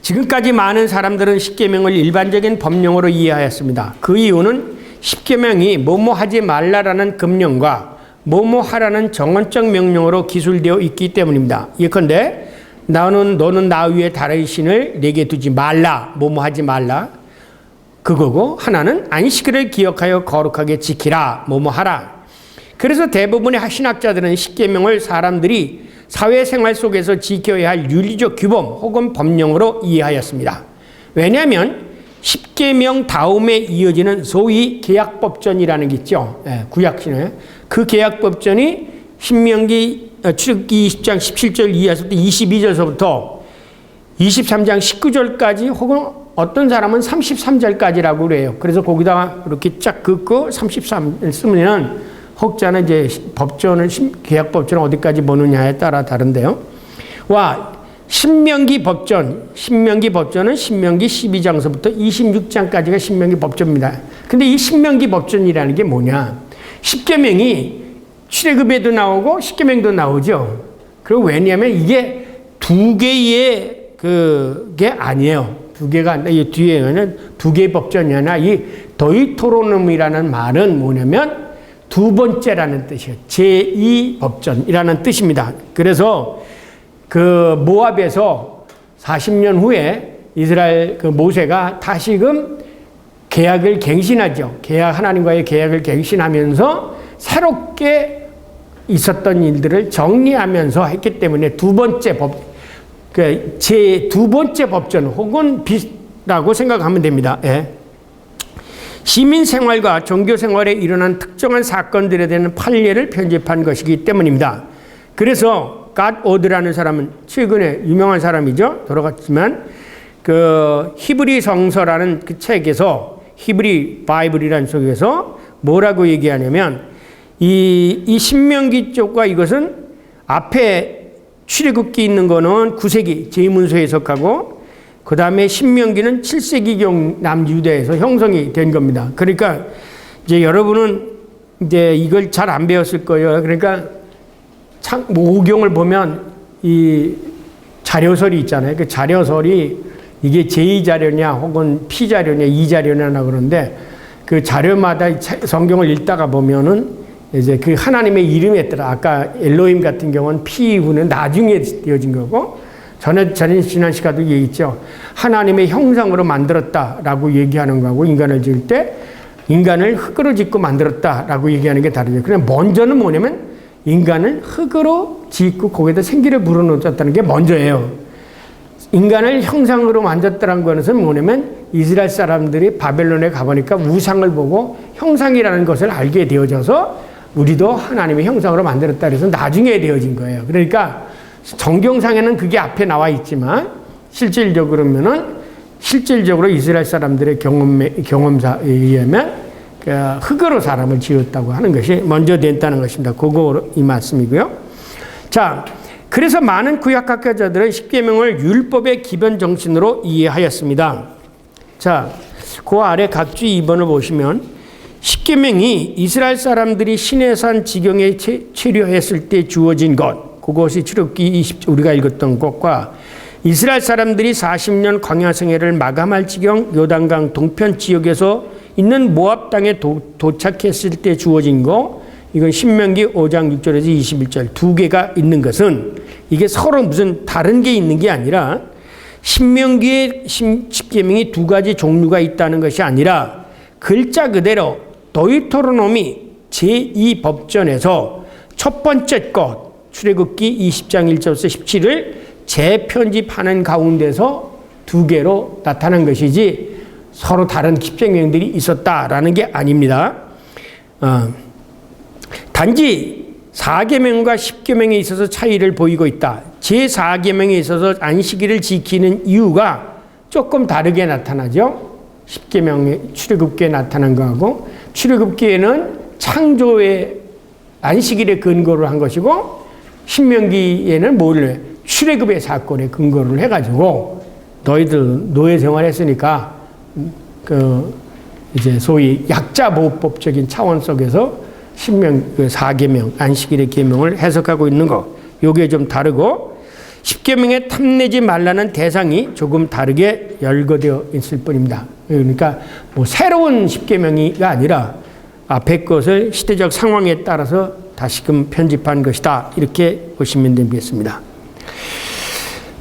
지금까지 많은 사람들은 십계명을 일반적인 법령으로 이해하였습니다. 그 이유는 십계명이 뭐뭐 하지 말라라는 금령과 뭐뭐 하라는 정언적 명령으로 기술되어 있기 때문입니다. 예컨대 너는 나 위에 다른 신을 내게 두지 말라, 뭐뭐 하지 말라 그거고, 하나는 안식일을 기억하여 거룩하게 지키라, 뭐뭐 하라. 그래서 대부분의 신학자들은 십계명을 사람들이 사회생활 속에서 지켜야 할 윤리적 규범 혹은 법령으로 이해하였습니다. 왜냐하면 십계명 다음에 이어지는 소위 계약법전이라는 게 있죠. 구약신에. 그 계약법전이 신명기 출애굽기 20장 17절 이하에서부터 22절서부터 23장 19절까지 혹은 어떤 사람은 33절까지라고 그래요. 그래서 거기다가 이렇게 쫙 긋고 33을 쓰면 혹자는 이제 법전을 계약법전을 어디까지 보느냐에 따라 다른데요. 신명기 법전은 신명기 12장서부터 26장까지가 신명기 법전입니다. 근데 이 신명기 법전이라는 게 뭐냐? 십계명이 출애굽에도 나오고 십계명도 나오죠. 그리고 왜냐하면 이게 두 개의 그게 아니에요. 두 개가 아니라 이 뒤에는 두 개의 법전이 아니라 이 더이토로놈이라는 말은 뭐냐면 두 번째라는 뜻이에요. 제2법전이라는 뜻입니다. 그래서 그 모압에서 40년 후에 이스라엘 그 모세가 다시금 계약을 갱신하죠. 하나님과의 계약을 갱신하면서 새롭게 있었던 일들을 정리하면서 했기 때문에 두 번째 제 두 번째 법전 혹은 비슷하다고 생각하면 됩니다. 예. 시민 생활과 종교 생활에 일어난 특정한 사건들에 대한 판례를 편집한 것이기 때문입니다. 그래서 갓 오드라는 사람은 최근에 유명한 사람이죠. 돌아갔지만 그 히브리 성서라는 그 책에서 히브리 바이블이라는 속에서 뭐라고 얘기하냐면 이 신명기 쪽과 이것은 앞에 출애굽기 있는 거는 9세기 제2문서에 속하고 그 다음에 신명기는 7세기경 남유다에서 형성이 된 겁니다. 그러니까 이제 여러분은 이제 이걸 잘 안 배웠을 거예요. 그러니까 오경을 보면 이 자료설이 있잖아요. 그 자료설이 이게 제2자료냐 혹은 P자료냐 2자료냐 그러는데 그 자료마다 성경을 읽다가 보면은 이제 그 하나님의 이름에 따라 아까 엘로힘 같은 경우는 P후는 나중에 되어진 거고 지난 시간도 얘기했죠. 하나님의 형상으로 만들었다라고 얘기하는 거하고 인간을 지을 때 인간을 흙으로 짓고 만들었다라고 얘기하는 게 다르죠. 그냥 먼저는 뭐냐면 인간을 흙으로 짓고 거기에다 생기를 불어넣었다는 게 먼저예요. 인간을 형상으로 만졌다는 것은 뭐냐면 이스라엘 사람들이 바벨론에 가보니까 우상을 보고 형상이라는 것을 알게 되어져서 우리도 하나님의 형상으로 만들었다 그래서 나중에 되어진 거예요. 그러니까 정경상에는 그게 앞에 나와 있지만 실질적으로 이스라엘 사람들의 경험사에 의하면 흙으로 사람을 지었다고 하는 것이 먼저 됐다는 것입니다. 그거 이 말씀이고요. 자, 그래서 많은 구약학자들은 십계명을 율법의 기본 정신으로 이해하였습니다. 자, 그 아래 각주 2번을 보시면 십계명이 이스라엘 사람들이 시내산 지경에 체류했을 때 주어진 것, 그것이 출애굽기 20 우리가 읽었던 것과 이스라엘 사람들이 40년 광야 생애를 마감할 지경 요단강 동편 지역에서 있는 모압 땅에 도착했을 때 주어진 것, 이건 신명기 5장 6절에서 21절 두 개가 있는 것은 이게 서로 무슨 다른 게 있는 게 아니라 신명기의 십계명이 두 가지 종류가 있다는 것이 아니라 글자 그대로 더이토로노미 제2법전에서 첫 번째 것 출애굽기 20장 1절에서 17을 재편집하는 가운데서 두 개로 나타난 것이지 서로 다른 십계명들이 있었다라는 게 아닙니다. 단지 4계명과 10계명에 있어서 차이를 보이고 있다. 제4계명에 있어서 안식일을 지키는 이유가 조금 다르게 나타나죠. 10계명에 출애굽기에 나타난 거하고 출애굽기에는 창조의 안식일에 근거를 한 것이고 신명기에는 뭘 출애굽의 사건에 근거를 해가지고 너희들 노예 생활했으니까 그 이제 소위 약자보호법적인 차원 속에서 신명 그 4계명 안식일의 계명을 해석하고 있는 거. 요게 좀 다르고 십계명에 탐내지 말라는 대상이 조금 다르게 열거되어 있을 뿐입니다. 그러니까 뭐 새로운 십계명이가 아니라 앞에 것을 시대적 상황에 따라서 다시금 편집한 것이다. 이렇게 보시면 되겠습니다.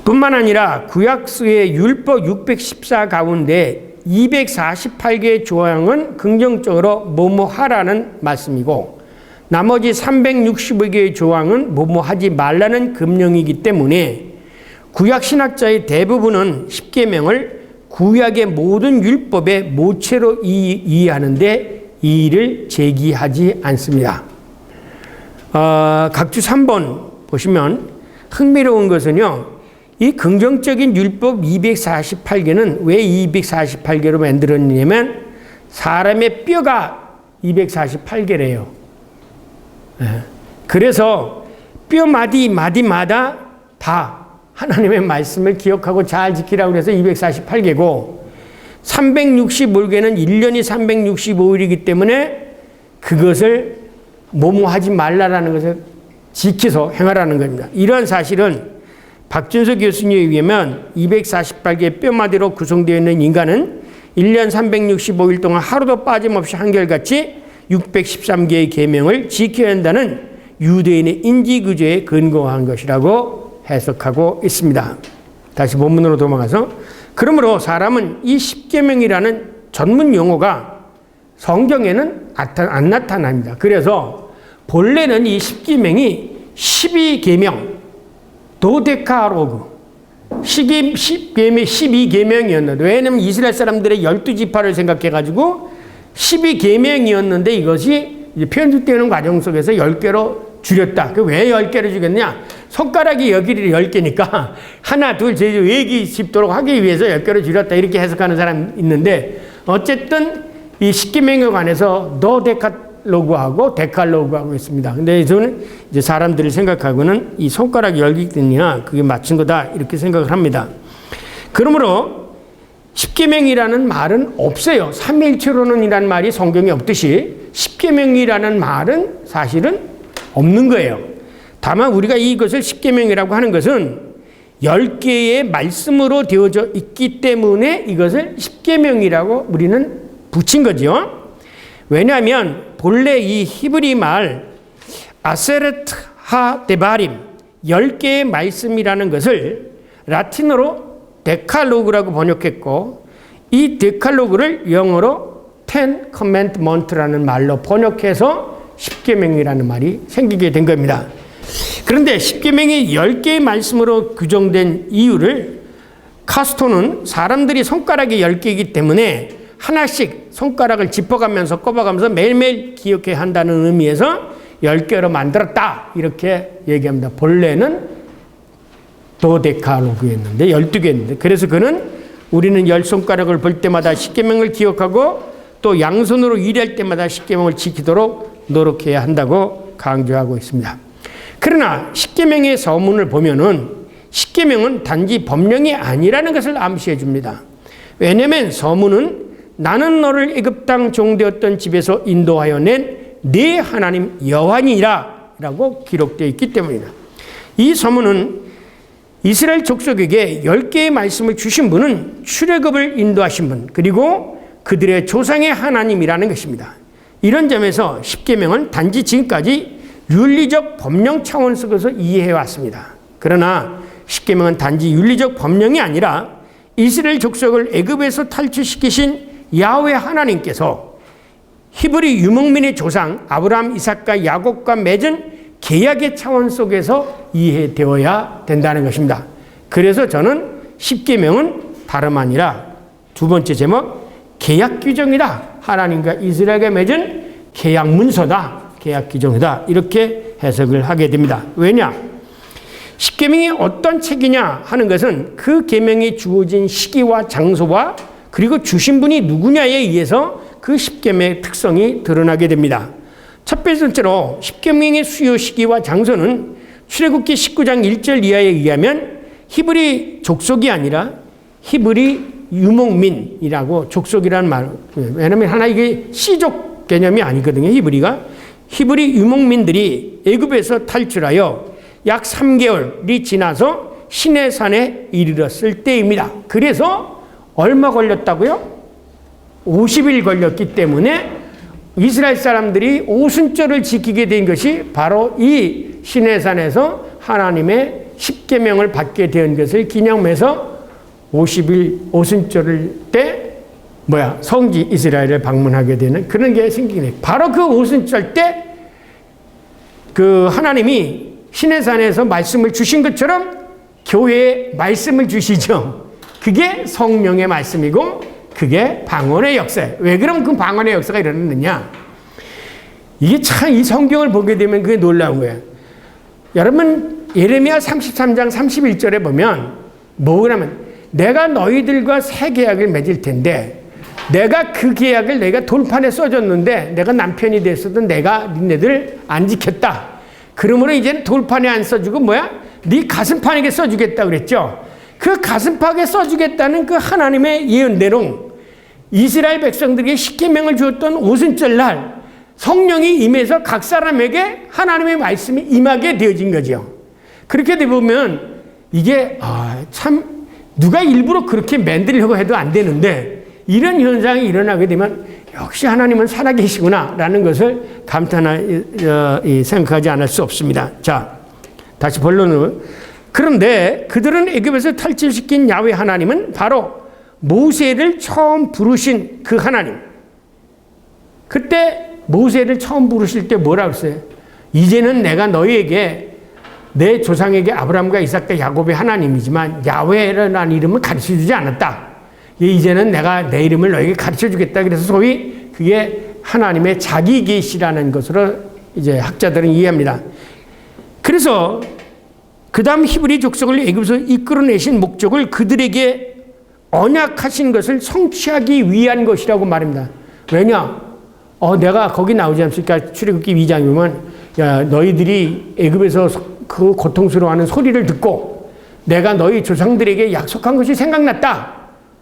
뿐만 아니라 구약서의 율법 614 가운데 248개의 조항은 긍정적으로 뭐뭐 하라는 말씀이고 나머지 365개의 조항은 뭐뭐 하지 말라는 금령이기 때문에 구약 신학자의 대부분은 십계명을 구약의 모든 율법의 모체로 이해하는데 이의를 제기하지 않습니다. 각주 3번 보시면 흥미로운 것은요. 이 긍정적인 율법 248개는 왜 248개로 만들었냐면 사람의 뼈가 248개래요. 그래서 뼈 마디마다 다 하나님의 말씀을 기억하고 잘 지키라고 해서 248개고 365개는 1년이 365일이기 때문에 그것을 뭐뭐하지 말라라는 것을 지켜서 행하라는 겁니다. 이러한 사실은 박준서 교수님에 의하면 248개의 뼈마디로 구성되어 있는 인간은 1년 365일 동안 하루도 빠짐없이 한결같이 613개의 계명을 지켜야 한다는 유대인의 인지구조에 근거한 것이라고 해석하고 있습니다. 다시 본문으로 도망가서 그러므로 사람은 이 십계명이라는 전문 용어가 성경에는 안 나타납니다. 그래서 본래는 이 십계명이 12계명 도데카로그 12계명이었는데 왜냐하면 이스라엘 사람들의 12지파를 생각해가지고 12계명이었는데 이것이 이제 편집되는 과정 속에서 10개로 줄였다. 왜 10개로 줄였냐? 손가락이 여기를 10개니까 하나, 둘, 셋, 외기 쉽도록 하기 위해서 10개로 줄였다. 이렇게 해석하는 사람이 있는데 어쨌든 이 십계명에 관해서 도데칼로그하고 데칼로그하고 있습니다. 근데 저는 이제 사람들이 생각하고는 이 손가락 10개니까 그게 맞춘 거다. 이렇게 생각을 합니다. 그러므로 십계명이라는 말은 없어요. 삼위일체론이라는 말이 성경에 없듯이 십계명이라는 말은 사실은 없는 거예요. 다만 우리가 이것을 십계명이라고 하는 것은 10개의 말씀으로 되어져 있기 때문에 이것을 십계명이라고 우리는 붙인 거죠. 왜냐하면 본래 이 히브리 말 아세르트 하 데바림 10개의 말씀이라는 것을 라틴어로 데칼로그라고 번역했고 이 데칼로그를 영어로 Ten Commandments라는 말로 번역해서 십계명이라는 말이 생기게 된 겁니다. 그런데 십계명이 10개의 말씀으로 규정된 이유를 카스토는 사람들이 손가락이 10개이기 때문에 하나씩 손가락을 짚어가면서 꼽아가면서 매일매일 기억해야 한다는 의미에서 10개로 만들었다 이렇게 얘기합니다. 본래는 도데칼로그였는데 12개였는데 그래서 그는 우리는 10손가락을 볼 때마다 십계명을 기억하고 또 양손으로 일할 때마다 십계명을 지키도록 노력해야 한다고 강조하고 있습니다. 그러나 십계명의 서문을 보면은 십계명은 단지 법령이 아니라는 것을 암시해 줍니다. 왜냐하면 서문은 나는 너를 애굽 땅 종되었던 집에서 인도하여 낸 네 하나님 여호와니라 라고 기록되어 있기 때문이다. 이 서문은 이스라엘 족속에게 10개의 말씀을 주신 분은 출애굽을 인도하신 분 그리고 그들의 조상의 하나님이라는 것입니다. 이런 점에서 십계명은 단지 지금까지 윤리적 법령 차원 속에서 이해해 왔습니다. 그러나 십계명은 단지 윤리적 법령이 아니라 이스라엘 족속을 애굽에서 탈출시키신 야훼 하나님께서 히브리 유목민의 조상 아브라함, 이삭과 야곱과 맺은 계약의 차원 속에서 이해되어야 된다는 것입니다. 그래서 저는 십계명은 다름 아니라 두 번째 제목 계약 규정이다. 하나님과 이스라엘과 맺은 계약 문서다. 계약 규정이다. 이렇게 해석을 하게 됩니다. 왜냐? 십계명이 어떤 책이냐 하는 것은 그 계명이 주어진 시기와 장소와 그리고 주신 분이 누구냐에 의해서 그 십계명의 특성이 드러나게 됩니다. 첫 번째로 십계명의 수요 시기와 장소는 출애굽기 19장 1절 이하에 의하면 히브리 족속이 아니라 히브리 유목민이라고 족속이라는 말. 왜냐하면 하나 이게 씨족 개념이 아니거든요. 히브리 유목민들이 애굽에서 탈출하여 약 3개월이 지나서 시내산에 이르렀을 때입니다. 그래서 얼마 걸렸다고요? 50일 걸렸기 때문에 이스라엘 사람들이 오순절을 지키게 된 것이 바로 이 시내산에서 하나님의 십계명을 받게 된 것을 기념해서 50일 오순절을 때 성지 이스라엘을 방문하게 되는 그런 게 생기네. 바로 그 오순절 때 그 하나님이 시내산에서 말씀을 주신 것처럼 교회에 말씀을 주시죠. 그게 성령의 말씀이고 그게 방언의 역사예요. 왜 그럼 그 방언의 역사가 일어났느냐? 이게 참 이 성경을 보게 되면 그게 놀라운 거예요. 여러분 예레미야 33장 31절에 보면 뭐냐면 내가 너희들과 새 계약을 맺을 텐데 내가 그 계약을 내가 돌판에 써줬는데 내가 남편이 됐어도 내가 니네들 안 지켰다. 그러므로 이제는 돌판에 안 써주고 네 가슴판에 써주겠다 그랬죠. 그 가슴팍에 써주겠다는 그 하나님의 예언대로 이스라엘 백성들에게 십계명을 주었던 오순절 날 성령이 임해서 각 사람에게 하나님의 말씀이 임하게 되어진 거죠. 그렇게 되면 이게 참 누가 일부러 그렇게 만들려고 해도 안 되는데 이런 현상이 일어나게 되면 역시 하나님은 살아계시구나 라는 것을 생각하지 않을 수 없습니다. 자, 다시 본론으로. 그런데 그들은 애굽에서 탈출시킨 야훼 하나님은 바로 모세를 처음 부르신 그 하나님. 그때 모세를 처음 부르실 때 뭐라고 했어요? 이제는 내가 너희에게 내 조상에게 아브라함과 이삭과 야곱의 하나님이지만 야훼라는 이름을 가르쳐주지 않았다. 이제는 내가 내 이름을 너에게 가르쳐주겠다. 그래서 소위 그게 하나님의 자기 계시라는 것으로 이제 학자들은 이해합니다. 그래서 그 다음 히브리 족속을 애굽에서 이끌어내신 목적을 그들에게 언약하신 것을 성취하기 위한 것이라고 말합니다. 왜냐? 내가 거기 나오지 않습니까? 출애굽기 2장에 보면 야, 너희들이 애굽에서 그 고통스러워하는 소리를 듣고 내가 너희 조상들에게 약속한 것이 생각났다.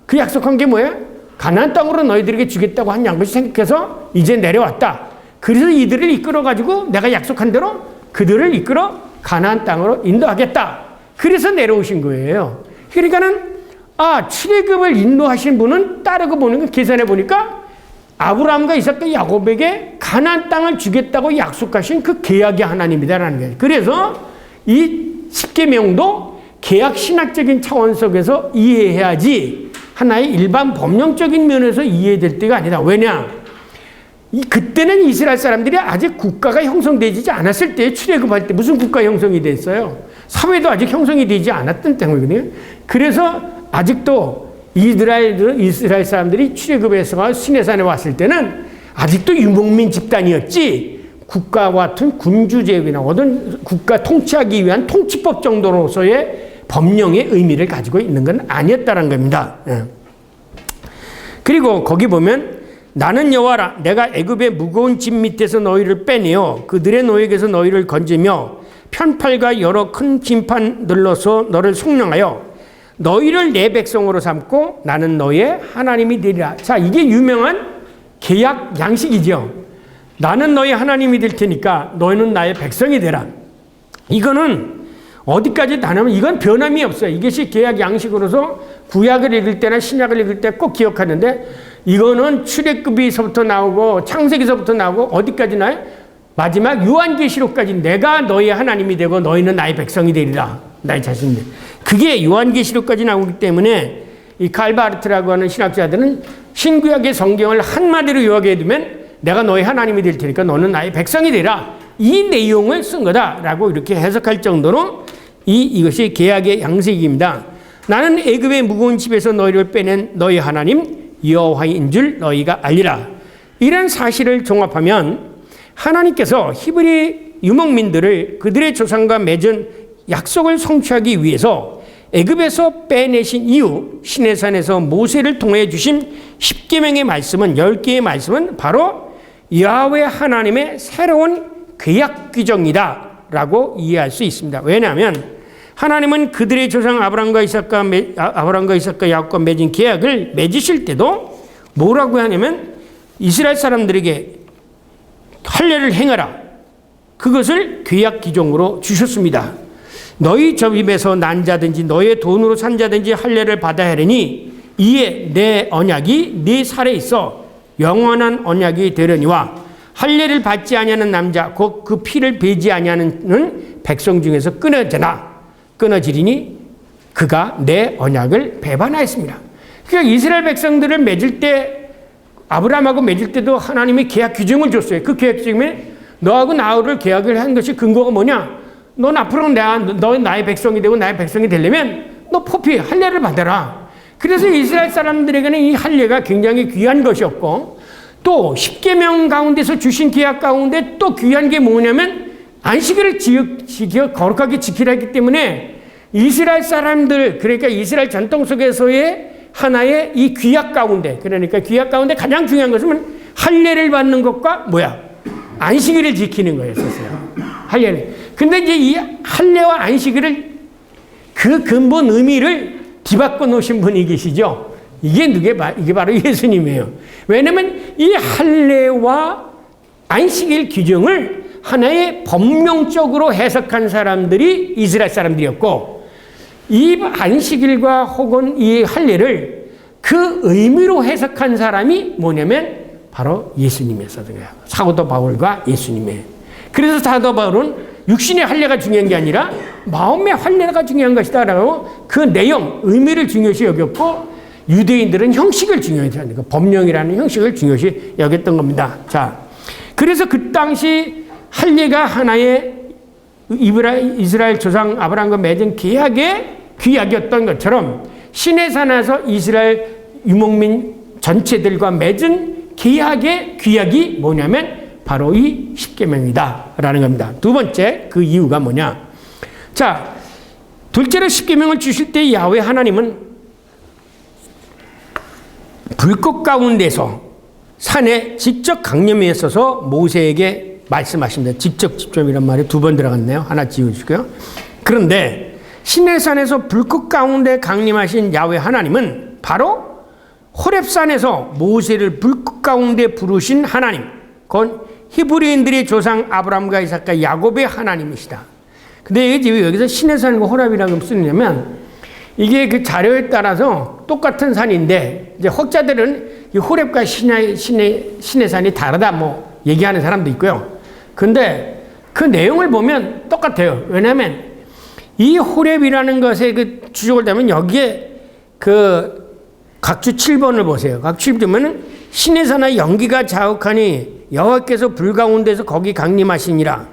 그 약속한 게 뭐예요? 가나안 땅으로 너희들에게 주겠다고 한 것이 생각해서 이제 내려왔다. 그래서 이들을 이끌어가지고 내가 약속한 대로 그들을 이끌어 가나안 땅으로 인도하겠다. 그래서 내려오신 거예요. 그러니까는 출애굽을 인도하신 분은 따르고 보는 거 계산해 보니까 아브라함과 이삭과 야곱에게 가나안 땅을 주겠다고 약속하신 그 계약의 하나님이다라는 거예요. 그래서 이 십계명도 계약 신학적인 차원 속에서 이해해야지 하나의 일반 법령적인 면에서 이해될 때가 아니다. 왜냐? 그때는 이스라엘 사람들이 아직 국가가 형성되지 않았을 때 출애굽할 때 무슨 국가 형성이 됐어요? 사회도 아직 형성이 되지 않았던 때문이거든요. 그래서 아직도 이스라엘 사람들이 출애굽해서 시내산에 왔을 때는 아직도 유목민 집단이었지 국가와 같은 군주제국이나 어떤 국가 통치하기 위한 통치법 정도로서의 법령의 의미를 가지고 있는 건 아니었다는 겁니다. 그리고 거기 보면 나는 여호와라 내가 애굽의 무거운 짐 밑에서 너희를 빼내어 그들의 노역에서 너희를 건지며 편팔과 여러 큰 짐판들로서 너를 속량하여 너희를 내 백성으로 삼고 나는 너의 하나님이 되리라. 자, 이게 유명한 계약 양식이죠. 나는 너의 하나님이 될 테니까 너희는 나의 백성이 되라. 이거는 어디까지 다냐면 이건 변함이 없어요. 이것이 계약 양식으로서 구약을 읽을 때나 신약을 읽을 때 꼭 기억하는데 이거는 출애굽에서부터 나오고 창세기서부터 나오고 어디까지 나요? 마지막 요한계시록까지 내가 너의 하나님이 되고 너희는 나의 백성이 되리라. 나의 자신들. 그게 요한계시록까지 나오기 때문에 이 칼바르트라고 하는 신학자들은 신구약의 성경을 한마디로 요약해 두면 내가 너의 하나님이 될 테니까 너는 나의 백성이 되라. 이 내용을 쓴 거다라고 이렇게 해석할 정도로 이것이 계약의 양식입니다. 나는 애굽의 무거운 집에서 너희를 빼낸 너희 하나님 여호와인 줄 너희가 알리라. 이런 사실을 종합하면 하나님께서 히브리 유목민들을 그들의 조상과 맺은 약속을 성취하기 위해서 애굽에서 빼내신 이후 시내산에서 모세를 통해 주신 10계명의 말씀은 10개의 말씀은 바로 야훼 하나님의 새로운 계약 규정이다 라고 이해할 수 있습니다. 왜냐하면 하나님은 그들의 조상 아브라함과 이삭과 야곱과 맺은 계약을 맺으실 때도 뭐라고 하냐면 이스라엘 사람들에게 할례를 행하라. 그것을 계약 규정으로 주셨습니다. 너희 접입에서 난 자든지 너의 돈으로 산 자든지 할례를 받아야 하리니 이에 내 언약이 네 살에 있어 영원한 언약이 되려니와 할례를 받지 아니하는 남자 곧 그 피를 베지 아니하는 백성 중에서 끊어지리니 그가 내 언약을 배반하였습니다. 그러니까 이스라엘 백성들을 맺을 때 아브라함하고 맺을 때도 하나님이 계약 규정을 줬어요. 그 계약 규정에 너하고 나를 계약을 한 것이 근거가 뭐냐? 넌 앞으로 너 나의 백성이 되고 나의 백성이 되려면 너 포피 할례를 받아라. 그래서 이스라엘 사람들에게는 이 할례가 굉장히 귀한 것이었고 또 십계명 가운데서 주신 계약 가운데 또 귀한 게 뭐냐면 안식일을 거룩하게 지키라 했기 때문에 이스라엘 사람들 그러니까 이스라엘 전통 속에서의 하나의 이 귀약 가운데 그러니까 귀약 가운데 가장 중요한 것은 할례를 받는 것과 안식일을 지키는 거였었어요. 할례를. 근데 이제 이 할례와 안식일을 그 근본 의미를 뒤바꿔 놓으신 분이 계시죠. 이게 바로 예수님이에요. 왜냐하면 이 할례와 안식일 규정을 하나의 법령적으로 해석한 사람들이 이스라엘 사람들이었고 이 안식일과 혹은 이 할례를 그 의미로 해석한 사람이 뭐냐면 바로 예수님이었어요. 사도 바울과 예수님이에요. 그래서 사도 바울은 육신의 할례가 중요한 게 아니라 마음의 할례가 중요한 것이다라고 그 내용, 의미를 중요시 여겼고 유대인들은 형식을 중요시 여겼고 법령이라는 형식을 중요시 여겼던 겁니다. 자, 그래서 그 당시 할례가 하나의 이스라엘 조상 아브라함과 맺은 계약의 규약이었던 것처럼 시내산에서 이스라엘 유목민 전체들과 맺은 계약의 규약이 뭐냐면 바로 이 십계명이다라는 겁니다. 두 번째 그 이유가 뭐냐? 자, 둘째로 십계명을 주실 때 야훼 하나님은 불꽃 가운데서 산에 직접 강림에 있어서 모세에게 말씀하십니다. 직접이란 말이 두 번 들어갔네요. 하나 지우시고요. 그런데 시내산에서 불꽃 가운데 강림하신 야훼 하나님은 바로 호렙산에서 모세를 불꽃 가운데 부르신 하나님, 그건 히브리인들의 조상 아브라함과 이삭과 야곱의 하나님이시다. 근데 여기서 시내산과 호렙이라고 쓰냐면 이게 그 자료에 따라서 똑같은 산인데 이제 학자들은 이 호렙과 시내산이 다르다 얘기하는 사람도 있고요. 근데 그 내용을 보면 똑같아요. 왜냐하면 이 호렙이라는 것에 그 주적을 대면 여기에 그 각주 7번을 보세요. 각주 7번은 시내산의 연기가 자욱하니 여호와께서 불 가운데서 거기 강림하시니라.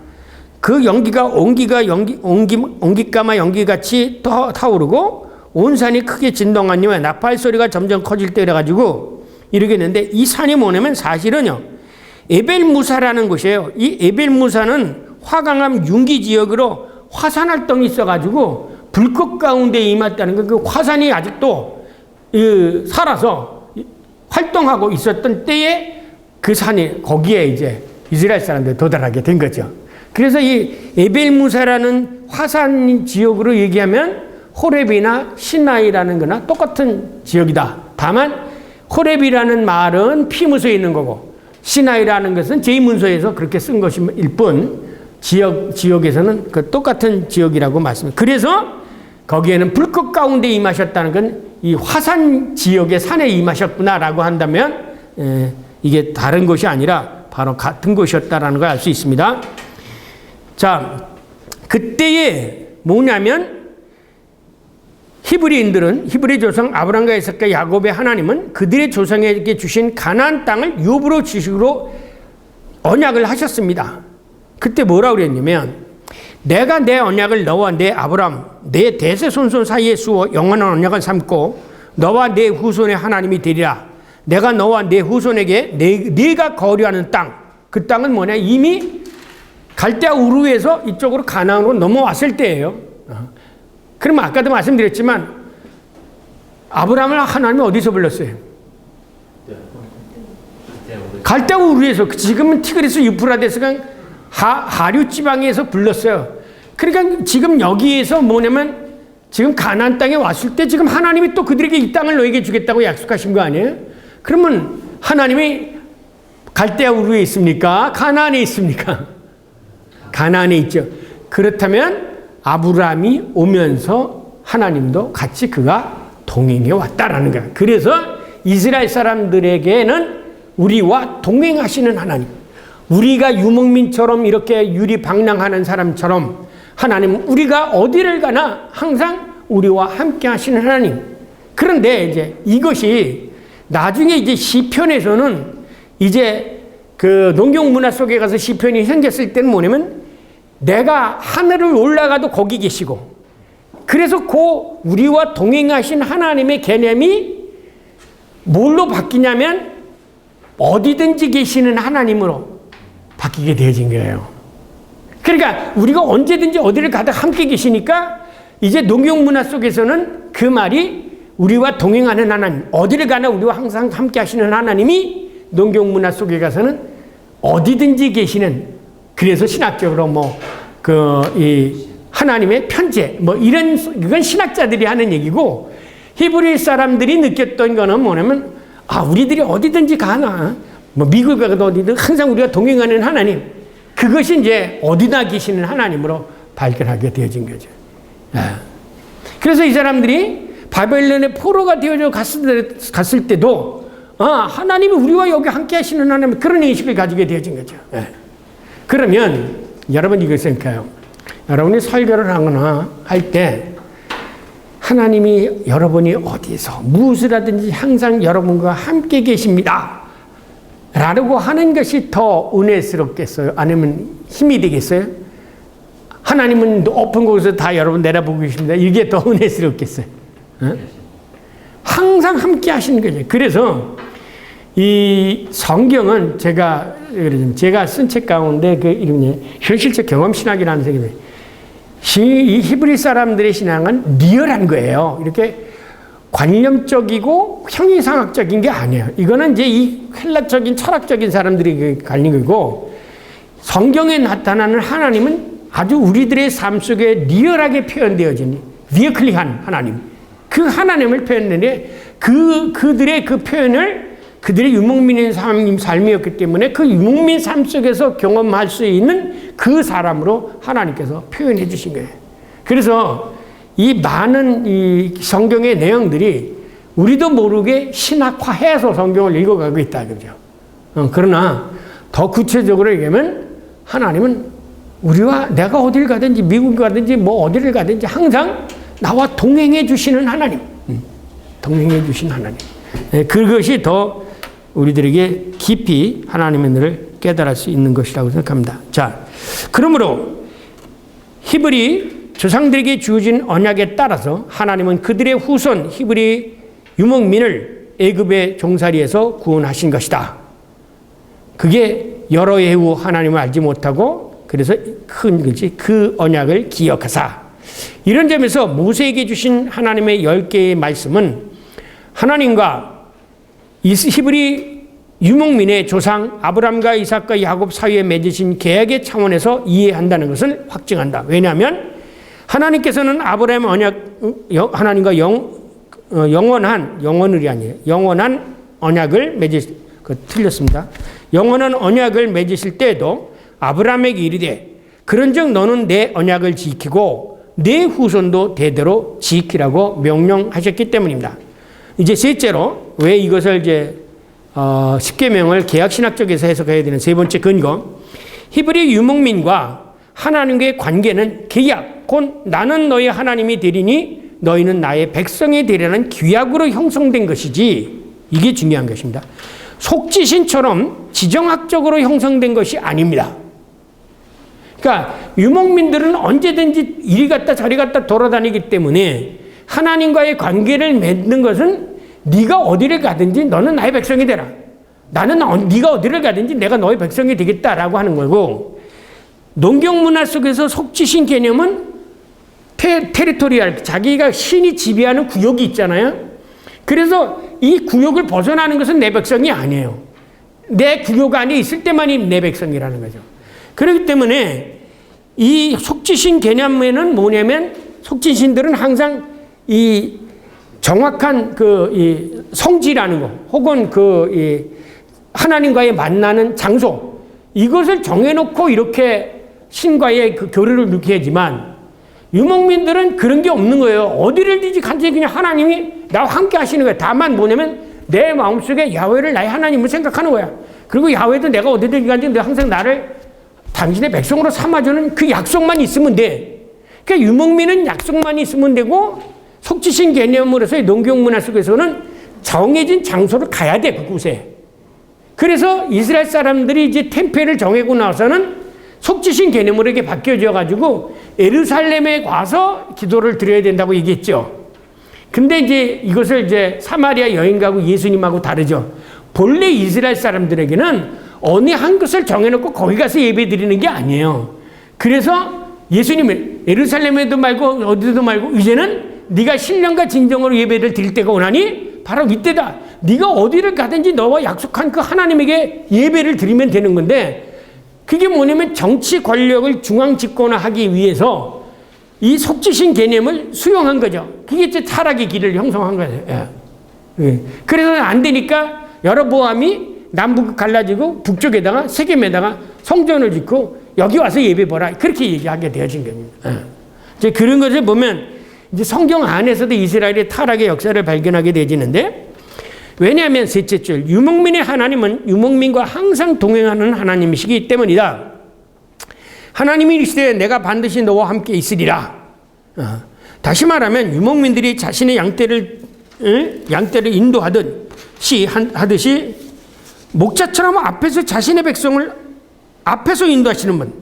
그 연기가 옹기가마 연기같이 타오르고 온 산이 크게 진동하니와 나팔 소리가 점점 커질 때 이래가지고 이러겠는데 이 산이 뭐냐면 사실은요 에벨무사라는 곳이에요. 이 에벨무사는 화강암 융기 지역으로 화산 활동이 있어가지고 불꽃 가운데 임했다는 거. 그 화산이 아직도 살아서 활동하고 있었던 때에 그 산이 거기에 이제 이스라엘 사람들이 도달하게 된 거죠. 그래서 이 에벨무사라는 화산 지역으로 얘기하면 호렙이나 시나이라는 거나 똑같은 지역이다. 다만 호렙이라는 말은 피문서에 있는 거고 시나이라는 것은 제2문서에서 그렇게 쓴 것일 뿐 지역에서는 그 똑같은 지역이라고 말씀합니다. 그래서 거기에는 불꽃 가운데 임하셨다는 건 이 화산 지역의 산에 임하셨구나라고 한다면 이게 다른 곳이 아니라 바로 같은 곳이었다라는 걸 알 수 있습니다. 자, 그때에 뭐냐면 히브리 조상 아브라함과 이삭과 야곱의 하나님은 그들의 조상에게 주신 가나안 땅을 유업으로 주시기로 언약을 하셨습니다. 그때 뭐라고 그랬냐면 내가 내 언약을 너와 내 아브라함 내 대세손손 사이에 수어 영원한 언약을 삼고 너와 내 후손의 하나님이 되리라. 내가 너와 내 후손에게 네가 거류하는 땅, 그 땅은 뭐냐? 이미 갈대아 우르에서 이쪽으로 가나안으로 넘어왔을 때예요. 그러면 아까도 말씀드렸지만 아브라함을 하나님이 어디서 불렀어요? 갈대아 우르에서. 지금은 티그리스 유프라데스가 하류 지방에서 불렀어요. 그러니까 지금 여기에서 뭐냐면 지금 가나안 땅에 왔을 때 지금 하나님이 또 그들에게 이 땅을 너에게 주겠다고 약속하신 거 아니에요? 그러면 하나님이 갈대아 우르에 있습니까? 가나안에 있습니까? 가나안에 있죠. 그렇다면 아브라함이 오면서 하나님도 같이 그가 동행해 왔다라는 거야. 그래서 이스라엘 사람들에게는 우리와 동행하시는 하나님, 우리가 유목민처럼 이렇게 유리방랑하는 사람처럼 하나님은 우리가 어디를 가나 항상 우리와 함께 하시는 하나님. 그런데 이제 이것이 나중에 이제 시편에서는 이제 그 농경 문화 속에 가서 시편이 생겼을 때는 뭐냐면 내가 하늘을 올라가도 거기 계시고, 그래서 그 우리와 동행하신 하나님의 개념이 뭘로 바뀌냐면 어디든지 계시는 하나님으로 바뀌게 되어진 거예요. 그러니까 우리가 언제든지 어디를 가다 함께 계시니까 이제 농경 문화 속에서는 그 말이 우리와 동행하는 하나님, 어디를 가나 우리와 항상 함께 하시는 하나님이 농경 문화 속에 가서는 어디든지 계시는, 그래서 신학적으로 이 하나님의 편재, 이건 신학자들이 하는 얘기고, 히브리 사람들이 느꼈던 거는 뭐냐면, 우리들이 어디든지 가나, 미국 가도 어디든 항상 우리가 동행하는 하나님, 그것이 이제 어디나 계시는 하나님으로 발견하게 되어진 거죠. 그래서 이 사람들이 바벨론의 포로가 되어져 갔을 때도, 하나님이 우리와 여기 함께 하시는 하나님, 그런 인식을 가지게 되어진 거죠. 그러면 여러분 이걸 생각해요. 여러분이 설교를 하거나 할 때 하나님이 여러분이 어디서 무엇을 하든지 항상 여러분과 함께 계십니다 라고 하는 것이 더 은혜스럽겠어요? 아니면 힘이 되겠어요? 하나님은 높은 곳에서 다 여러분 내려보고 계십니다. 이게 더 은혜스럽겠어요? 항상 함께 하시는 거죠. 그래서 이 성경은 제가 쓴 책 가운데 그 이름이 현실적 경험 신학이라는 책입니다. 이 히브리 사람들의 신앙은 리얼한 거예요. 이렇게 관념적이고 형이상학적인 게 아니에요. 이거는 이제 이 헬라적인 철학적인 사람들이 갈린 거고, 성경에 나타나는 하나님은 아주 우리들의 삶 속에 리얼하게 표현되어진 리어클리한 하나님, 그 하나님을 표현했는데 그들의 그 표현을 그들의 유목민의 삶이었기 때문에 그 유목민 삶 속에서 경험할 수 있는 그 사람으로 하나님께서 표현해 주신 거예요. 그래서 이 많은 이 성경의 내용들이 우리도 모르게 신학화해서 성경을 읽어가고 있다, 그죠? 그러나 더 구체적으로 얘기하면 하나님은 우리와 내가 어딜 가든지 미국 가든지 어디를 가든지 항상 나와 동행해 주시는 하나님, 동행해 주신 하나님. 그것이 더 우리들에게 깊이 하나님의 은혜를 깨달을 수 있는 것이라고 생각합니다. 자, 그러므로 히브리 조상들에게 주어진 언약에 따라서 하나님은 그들의 후손 히브리 유목민을 애굽의 종살이에서 구원하신 것이다. 그게 여러 해 후 하나님을 알지 못하고 그래서 큰 것이 그 언약을 기억하사, 이런 점에서 모세에게 주신 하나님의 10개의 말씀은 하나님과 히브리 유목민의 조상 아브람과 이삭과 야곱 사이에 맺으신 계약의 차원에서 이해한다는 것을 확증한다. 왜냐하면 하나님께서는 아브라함 언약, 하나님과 영원한 언약을 틀렸습니다. 영원한 언약을 맺으실 때에도 아브라함에게 이르되 그런즉 너는 내 언약을 지키고 내 후손도 대대로 지키라고 명령하셨기 때문입니다. 이제 셋째로 왜 이것을 이제 십계명을 계약신학적에서 해석해야 되는 세 번째 근거, 히브리 유목민과 하나님과의 관계는 계약, 곧 나는 너희 하나님이 되리니 너희는 나의 백성이 되리라는 규약으로 형성된 것이지, 이게 중요한 것입니다. 속지신처럼 지정학적으로 형성된 것이 아닙니다. 그러니까 유목민들은 언제든지 이리 갔다 저리 갔다 돌아다니기 때문에 하나님과의 관계를 맺는 것은 네가 어디를 가든지 너는 나의 백성이 되라, 나는 네가 어디를 가든지 내가 너의 백성이 되겠다라고 하는 거고, 농경 문화 속에서 속지신 개념은 테리토리얼, 자기가 신이 지배하는 구역이 있잖아요. 그래서 이 구역을 벗어나는 것은 내 백성이 아니에요. 내 구역 안에 있을 때만이 내 백성이라는 거죠. 그렇기 때문에 이 속지신 개념에는 뭐냐면, 속지신들은 항상 이 정확한 이 성지라는 거, 혹은 이 하나님과의 만나는 장소, 이것을 정해놓고 이렇게 신과의 그 교류를 이렇게 하지만, 유목민들은 그런 게 없는 거예요. 어디를 간절히 그냥 하나님이 나와 함께 하시는 거예요. 다만 뭐냐면 내 마음속에 야훼를 나의 하나님을 생각하는 거야. 그리고 야훼도 내가 어디든 간절히 항상 나를 당신의 백성으로 삼아주는 그 약속만 있으면 돼. 그러니까 유목민은 약속만 있으면 되고, 속지신 개념으로서의 농경문화 속에서는 정해진 장소를 가야 돼, 그곳에. 그래서 이스라엘 사람들이 이제 템플을 정하고 나서는 속지신 개념으로 이렇게 바뀌어져 가지고 예루살렘에 와서 기도를 드려야 된다고 얘기했죠. 근데 이제 이것을 이제 사마리아 여인하고 예수님하고 다르죠. 본래 이스라엘 사람들에게는 어느 한 곳을 정해놓고 거기 가서 예배 드리는 게 아니에요. 그래서 예수님은 예루살렘에도 말고 어디도 말고 이제는 네가 신령과 진정으로 예배를 드릴 때가 오나니 바로 이때다. 네가 어디를 가든지 너와 약속한 그 하나님에게 예배를 드리면 되는 건데, 그게 뭐냐면 정치 권력을 중앙 집권화하기 위해서 이 속지신 개념을 수용한 거죠. 그게 이제 타락의 길을 형성한 거예요. 예. 그래서 안 되니까 여로보암이 남북 갈라지고 북쪽에다가 세겜에다가 성전을 짓고 여기 와서 예배 보라, 그렇게 얘기하게 되어진 겁니다. 이제 그런 것을 보면 이제 성경 안에서도 이스라엘의 타락의 역사를 발견하게 되지는데, 왜냐하면 셋째 줄, 유목민의 하나님은 유목민과 항상 동행하는 하나님이시기 때문이다. 하나님이 이르시되 내가 반드시 너와 함께 있으리라. 다시 말하면 유목민들이 자신의 양떼를 하듯이 목자처럼 앞에서 자신의 백성을 앞에서 인도하시는 분,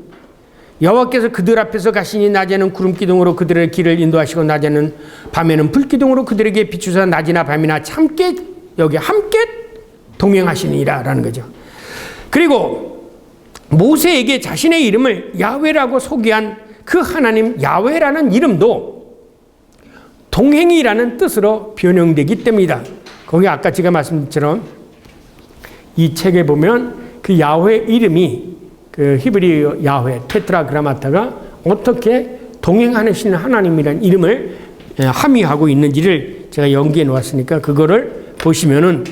여호와께서 그들 앞에서 가시니 낮에는 구름 기둥으로 그들의 길을 인도하시고 낮에는 밤에는 불 기둥으로 그들에게 비추사 낮이나 밤이나 함께 동행하시니라라는 거죠. 그리고 모세에게 자신의 이름을 야훼라고 소개한 그 하나님 야훼라는 이름도 동행이라는 뜻으로 변형되기 때문이다. 거기 아까 제가 말씀드린 것처럼 이 책에 보면 그 야훼 이름이 그 히브리 야훼 테트라그라마타가 어떻게 동행하시는 하나님이라는 이름을 함의하고 있는지를 제가 연기해 놓았으니까 그거를 보시면은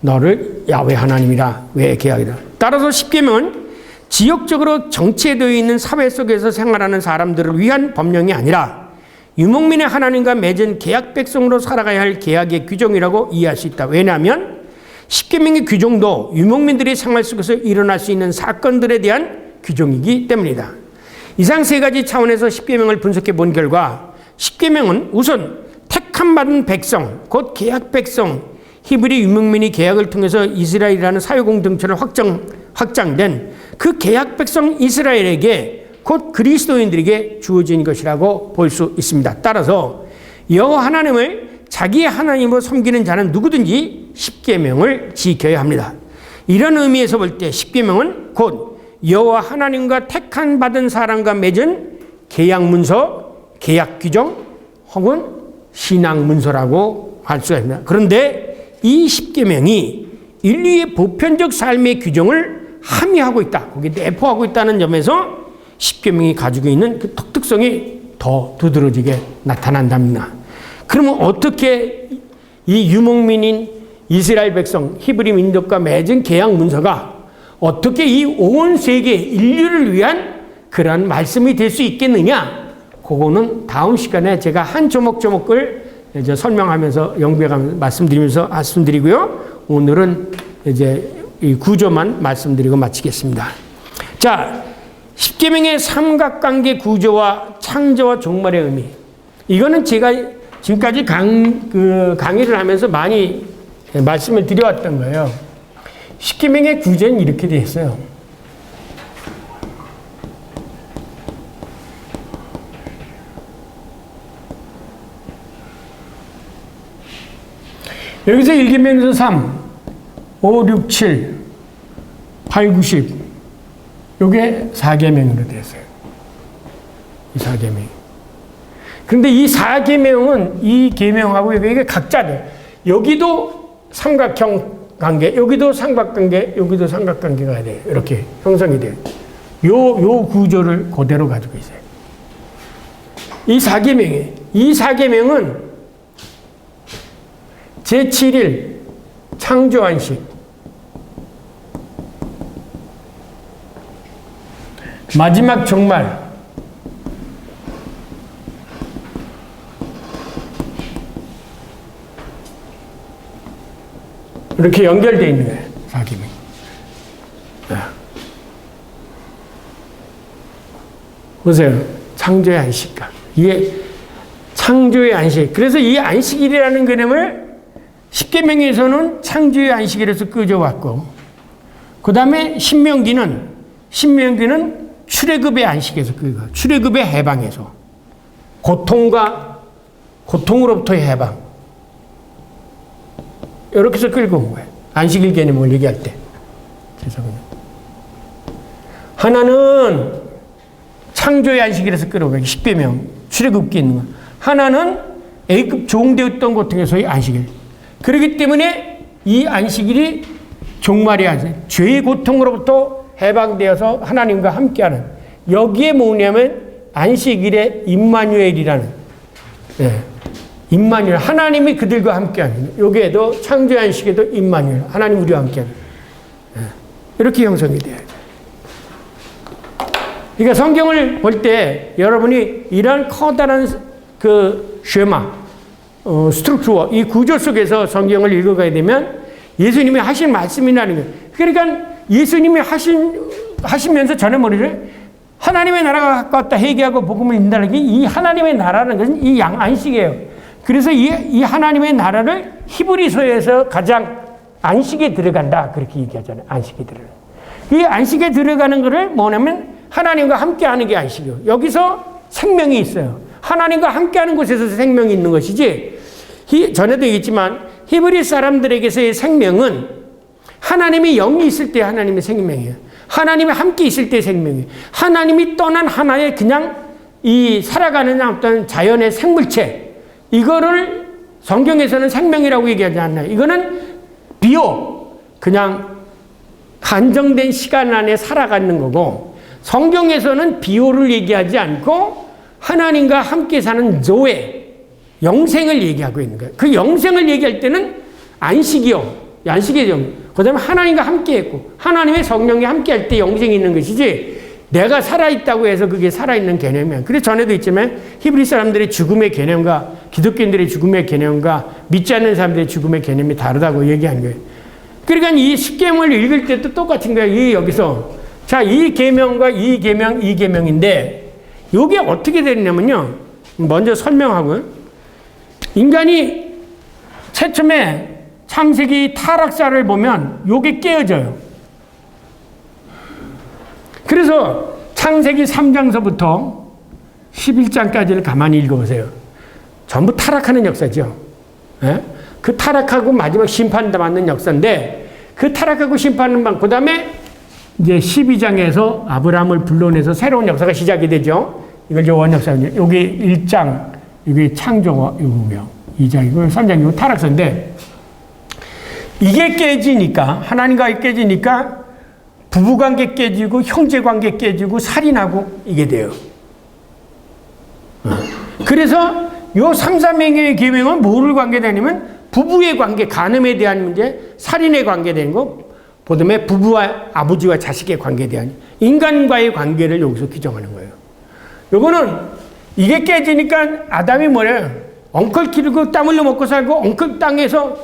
너를 야훼 하나님이라 왜 계약이다. 따라서 십계명은 지역적으로 정체되어 있는 사회 속에서 생활하는 사람들을 위한 법령이 아니라 유목민의 하나님과 맺은 계약 백성으로 살아가야 할 계약의 규정이라고 이해할 수 있다. 왜냐하면 십계명의 규정도 유목민들의 생활 속에서 일어날 수 있는 사건들에 대한 규정이기 때문이다. 이상 세 가지 차원에서 십계명을 분석해 본 결과 십계명은 우선 택함 받은 백성, 곧 계약 백성, 히브리 유목민이 계약을 통해서 이스라엘이라는 사회 공동체를 확장된 그 계약 백성 이스라엘에게 곧 그리스도인들에게 주어진 것이라고 볼 수 있습니다. 따라서 여호와 하나님을 자기의 하나님으로 섬기는 자는 누구든지 십계명을 지켜야 합니다. 이런 의미에서 볼 때 십계명은 곧 여호와 하나님과 택한 받은 사람과 맺은 계약 문서, 계약 규정 혹은 신앙 문서라고 할 수가 있습니다. 그런데 이 십계명이 인류의 보편적 삶의 규정을 함의하고 있다, 거기에 내포하고 있다는 점에서 십계명이 가지고 있는 그 특성이 더 두드러지게 나타난답니다. 그러면 어떻게 이 유목민인 이스라엘 백성 히브리 민족과 맺은 계약 문서가 어떻게 이 온 세계 인류를 위한 그러한 말씀이 될 수 있겠느냐? 그거는 다음 시간에 제가 한 조목조목을 이제 설명하면서 연구해가면서 말씀드리고요. 오늘은 이제 이 구조만 말씀드리고 마치겠습니다. 자, 십계명의 삼각관계 구조와 창조와 종말의 의미. 이거는 제가 지금까지 강의를 하면서 많이 말씀을 드려왔던 거예요. 십계명의 구조는 이렇게 되어 있어요. 여기서 1계명에서 3, 5, 6, 7, 8, 9, 10 요게 4계명으로 되어 있어요. 이 4계명. 그런데 이 4계명은 이 계명하고 이게 각자돼요. 여기도 삼각형 관계, 여기도 삼각관계, 여기도 삼각관계가 돼요. 이렇게 형성이 돼요. 요 구조를 그대로 가지고 있어요. 이 4계명은 제7일 창조안식, 마지막 종말, 이렇게 연결되어 있는 거예요. 4계명. 보세요. 창조의 안식과. 이게 창조의 안식. 그래서 이 안식일이라는 개념을 10계명에서는 창조의 안식일에서 끄져왔고, 그 다음에 신명기는 출애굽의 안식에서 끄고, 출애굽의 해방에서 고통으로부터의 해방. 이렇게 해서 끌고 온 거예요. 안식일 개념을 얘기할 때. 죄송합니다. 하나는 창조의 안식일에서 끌어오고 10계명 출애굽기 있는 거. 하나는 애굽 종되었던 고통에서의 안식일. 그렇기 때문에 이 안식일이 종말의 안식, 죄의 고통으로부터 해방되어서 하나님과 함께하는, 여기에 뭐냐면 안식일의 임마누엘이라는, 임마누엘, 하나님이 그들과 함께하는, 여기에도 창조의 안식에도 임마누엘, 하나님 우리와 함께하는, 이렇게 형성이 돼요. 그러니까 성경을 볼 때 여러분이 이런 커다란 그 쉐마, 스트럭처, 이 구조 속에서 성경을 읽어가야 되면 예수님이 하신 말씀이라는 거예요. 그러니까 예수님이 하시면서 전에 뭐를 하나님의 나라가 가까웠다 회개하고 복음을 인다는 게, 이 하나님의 나라는 것은 이 안식이에요. 그래서 이 하나님의 나라를 히브리서에서 가장 안식에 들어간다 그렇게 얘기하잖아요. 안식에 들어가는. 이 안식에 들어가는 것을 뭐냐면 하나님과 함께하는 게 안식이에요. 여기서 생명이 있어요. 하나님과 함께하는 곳에서 생명이 있는 것이지, 전에도 얘기했지만 히브리 사람들에게서의 생명은 하나님이 영이 있을 때 하나님의 생명이에요. 하나님이 함께 있을 때 생명이에요. 하나님이 떠난 하나의 그냥 이 살아가는 어떤 자연의 생물체, 이거를 성경에서는 생명이라고 얘기하지 않나요? 이거는 그냥 한정된 시간 안에 살아가는 거고, 성경에서는 비오를 얘기하지 않고 하나님과 함께 사는 조에, 영생을 얘기하고 있는 거예요. 그 영생을 얘기할 때는 안식이요. 안식의 영. 그 다음에 하나님과 함께 했고, 하나님의 성령이 함께 할 때 영생이 있는 것이지, 내가 살아있다고 해서 그게 살아있는 개념이야. 그래서 전에도 있지만 히브리 사람들의 죽음의 개념과 기독교인들의 죽음의 개념과 믿지 않는 사람들의 죽음의 개념이 다르다고 얘기한 거예요. 그러니까 이 10계명을 읽을 때도 똑같은 거예요. 여기서. 자, 이 계명과 이 계명인데, 이게 어떻게 되냐면요. 먼저 설명하고요. 인간이 최첨에 창세기 타락사를 보면 요게 깨어져요. 그래서 창세기 3장서부터 11장까지를 가만히 읽어보세요. 전부 타락하는 역사죠. 그 타락하고 마지막 심판받는 역사인데, 그 타락하고 심판받는, 그 다음에 이제 12장에서 아브라함을 불러내서 새로운 역사가 시작이 되죠. 이걸 이제 원역사입니다. 여기 1장, 여기 창조가 이거고요. 2장이고 3장이고 타락서인데, 이게 깨지니까, 하나님과 깨지니까 부부관계 깨지고 형제관계 깨지고 살인하고 이게 돼요. 그래서 요 3, 4명의 계명은 뭐를 관계되냐면 부부의 관계, 간음에 대한 문제, 살인에 관계되는 거, 그다음에 부부와 아버지와 자식의 관계에 대한 인간과의 관계를 여기서 규정하는 거예요. 요거는 이게 깨지니까 아담이 뭐래요? 엉클 기르고 땀 흘려 먹고 살고, 엉클 땅에서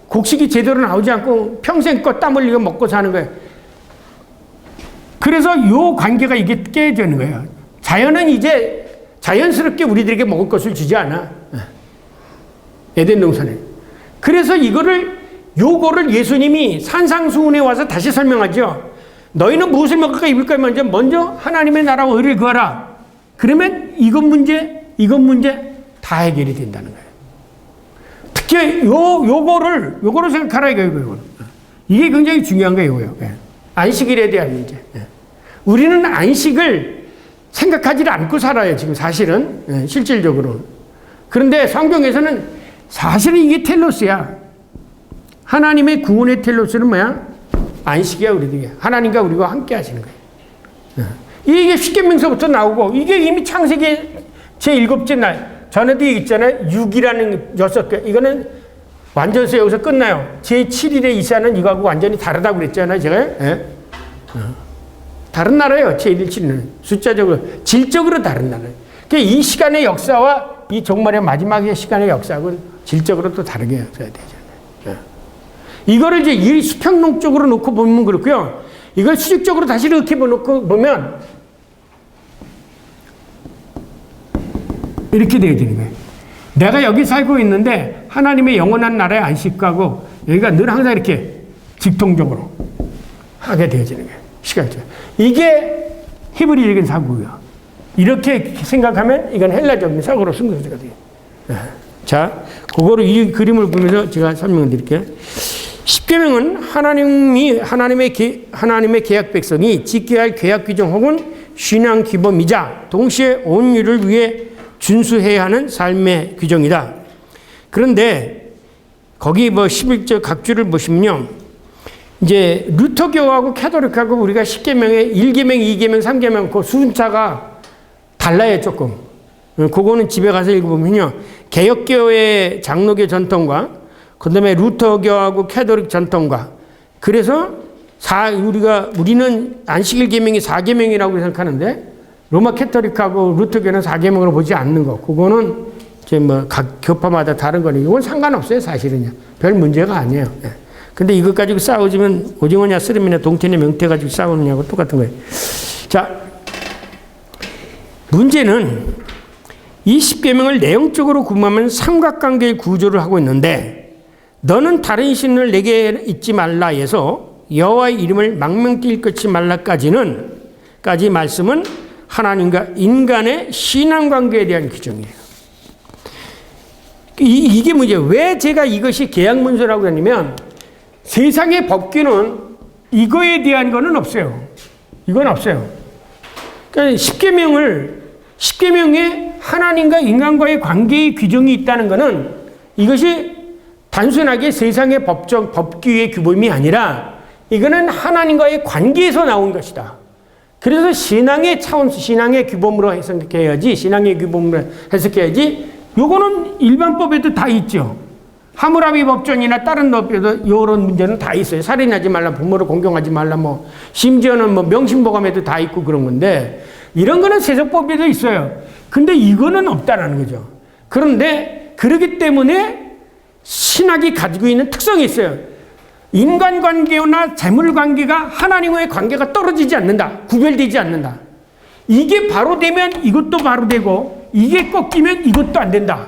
곡식이 제대로 나오지 않고 평생껏 땀 흘리고 먹고 사는 거예요. 그래서 요 관계가 이게 깨지는 거예요. 자연은 이제 자연스럽게 우리들에게 먹을 것을 주지 않아. 에덴 동산에. 그래서 요거를 예수님이 산상수훈에 와서 다시 설명하죠. 너희는 무엇을 먹을까 입을까 먼저 하나님의 나라와 의를 구하라. 그러면 이것 문제 다 해결이 된다는 거예요. 특히 요거를 생각하라 이거예요. 이게 굉장히 중요한 거예요. 안식일에 대한 문제. 우리는 안식을 생각하지 않고 살아요. 지금 사실은 실질적으로. 그런데 성경에서는 사실은 이게 텔로스야. 하나님의 구원의 텔로스는 뭐야? 안식이야. 우리들이 하나님과 우리와 함께 하시는 거예요. 이게 십계명서부터 나오고, 이게 이미 창세기 제7째 날, 전에도 얘기했잖아요. 6이라는 6개. 이거는 완전서 여기서 끝나요. 제7일의 이사는 이거하고 완전히 다르다고 그랬잖아요. 제가. 다른 나라예요. 제1일 7일은. 숫자적으로, 질적으로 다른 나라예요. 그러니까 이 시간의 역사와 이 종말의 마지막의 시간의 역사하고는 질적으로 또 다르게 역사가 되잖아요. 이거를 이제 이 수평론적으로 놓고 보면 그렇고요. 이걸 수직적으로 다시 이렇게 놓고 보면 이렇게 되어야 되는 거예요. 내가 여기 살고 있는데 하나님의 영원한 나라에 안식하고 여기가 늘 항상 이렇게 직통적으로 하게 되어지는 거예요. 시간적. 이게 히브리적인 사고예요. 이렇게 생각하면 이건 헬라적인 사고로 승부가 돼요. 자, 그거를 이 그림을 보면서 제가 설명을 드릴게요. 십계명은 하나님의 계약 백성이 지켜야 할 계약 규정 혹은 신앙 규범이자 동시에 온 인류를 위해 준수해야 하는 삶의 규정이다. 그런데 거기 뭐 11절 각주를 보시면요. 이제 루터교하고 캐톨릭하고 우리가 10계명에 1계명, 2계명, 3계명 그 순차가 달라요, 조금. 그거는 집에 가서 읽어보면요. 개혁교회 장로교 전통과 그다음에 루터교하고 캐톨릭 전통과 그래서 우리는 안식일 계명이 4계명이라고 생각하는데 로마 캐톨릭하고 루터교는 4계명으로 보지 않는 거. 그거는 이제 뭐 각 교파마다 다른 거니 이건 상관없어요, 사실은요. 별 문제가 아니에요. 근데 이것 가지고 싸우지면 오징어냐 쓰름이냐 동태냐 명태 가지고 싸우느냐고 똑같은 거예요. 자, 문제는 이 10계명을 내용적으로 구분하면 삼각관계의 구조를 하고 있는데 너는 다른 신을 내게 잊지 말라에서 여호와의 이름을 망명되이 일컫지 말라까지 말씀은 하나님과 인간의 신앙관계에 대한 규정이에요. 이게 문제예요. 왜 제가 이것이 계약문서라고 했냐면 세상의 법규는 이거에 대한 거는 없어요. 이건 없어요. 그러니까 10계명에 하나님과 인간과의 관계의 규정이 있다는 것은 이것이 단순하게 세상의 법규의 규범이 아니라 이거는 하나님과의 관계에서 나온 것이다. 그래서 신앙의 차원에서 신앙의 규범으로 해석해야지, 신앙의 규범으로 해석해야지, 요거는 일반법에도 다 있죠. 하무라비 법전이나 다른 법에도 이런 문제는 다 있어요. 살인하지 말라, 부모를 공경하지 말라, 뭐, 심지어는 뭐 명심보감에도 다 있고 그런 건데, 이런 거는 세속법에도 있어요. 근데 이거는 없다라는 거죠. 그런데 그렇기 때문에 신학이 가지고 있는 특성이 있어요. 인간관계나 재물관계가 하나님과의 관계가 떨어지지 않는다. 구별되지 않는다. 이게 바로 되면 이것도 바로 되고 이게 꺾이면 이것도 안 된다.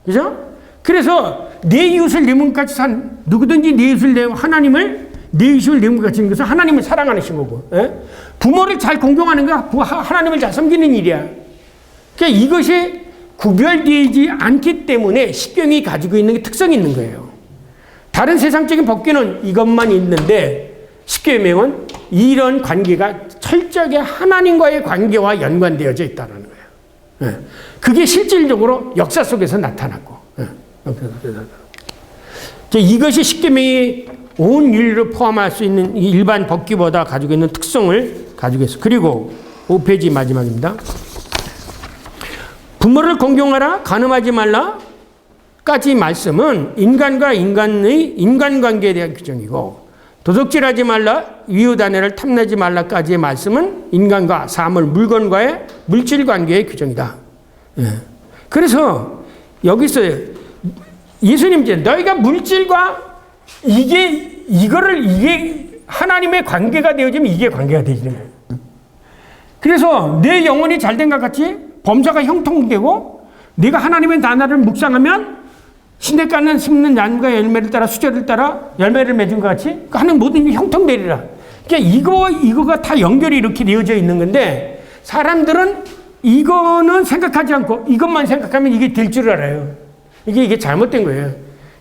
그죠? 그래서 내 이웃을 내 몸같이 산 누구든지 내 이웃을 내 하나님을 내 이웃을 내 몸같이 하는 것은 하나님을 사랑하는 거고, 예? 부모를 잘 공경하는 거 하나님을 잘 섬기는 일이야. 그러니까 이것이 구별되지 않기 때문에 십계명이 가지고 있는 게 특성이 있는 거예요. 다른 세상적인 법규는 이것만 있는데 십계명은 이런 관계가 철저하게 하나님과의 관계와 연관되어져 있다는 거예요. 예. 그게 실질적으로 역사 속에서 나타났고, 예. 이것이 십계명이 온 인류를 포함할 수 있는 일반 법규보다 가지고 있는 특성을 가지고 있어. 그리고 5페이지 마지막입니다. 부모를 공경하라, 간음하지 말라까지 말씀은 인간과 인간의 인간관계에 대한 규정이고, 도둑질하지 말라, 이웃아내를 탐내지 말라까지의 말씀은 인간과 사물, 물건과의 물질관계의 규정이다. 예. 그래서 여기서 예수님 이제 너희가 물질과 이게 하나님의 관계가 되어지면 이게 관계가 되지는 거예요. 그래서 내 영혼이 잘된 것 같이 범사가 형통되고 네가 하나님의 나라를 묵상하면 시냇가는 심는 나무가 열매를 따라 수저를 따라 열매를 맺은 것 같이 하는 모든 게 형통되리라. 그러니까 이거가 다 연결이 이렇게 되어져 있는 건데 사람들은 이거는 생각하지 않고 이것만 생각하면 이게 될 줄 알아요. 이게 잘못된 거예요.